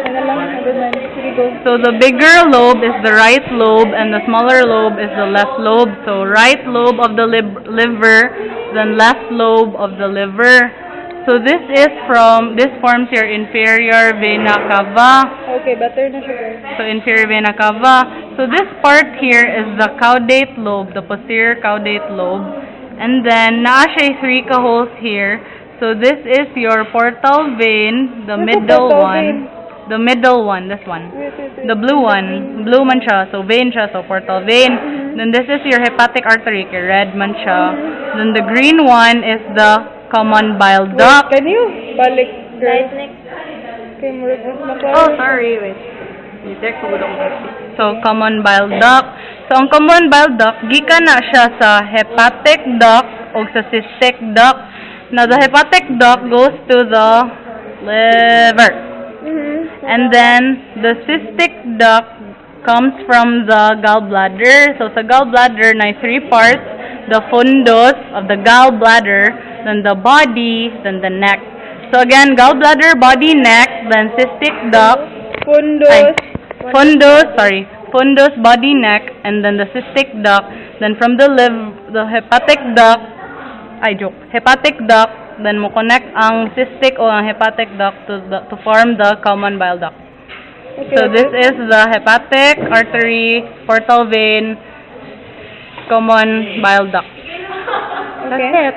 Ano lang, never mind. Sige, go. So the bigger lobe is the right lobe and the smaller lobe is the left lobe. So right lobe of the liver, then left lobe of the liver. So this forms your inferior vena cava. Okay, better na siya, guys. So inferior vena cava. So this part here is the caudate lobe, the posterior caudate lobe. And then naa siya 3 holes here. So this is your portal vein, the Ano middle portal one. vein? The middle one, this one. Wait. The blue one. Blue man siya, so vein siya, so portal vein. Then this is your hepatic artery, kay red man siya. Then the green one is the common bile duct. Can you balik, girl? Okay, murag Oh, sorry, wait. So, common bile duct. So, ang common bile duct, gikan na siya sa hepatic duct o sa cystic duct. Now, the hepatic duct goes to the liver. And then, the cystic duct comes from the gallbladder. So, sa gallbladder, na 3 parts. The fundus of the gallbladder, then the body, then the neck. So, again, gallbladder, body, neck, then cystic duct. Fundus, body, neck, and then the cystic duct. Then from the hepatic duct, hepatic duct, then mo connect ang cystic o ang hepatic duct to form the common bile duct. Okay, So this is the hepatic artery, portal vein, common bile duct. That's Okay. it.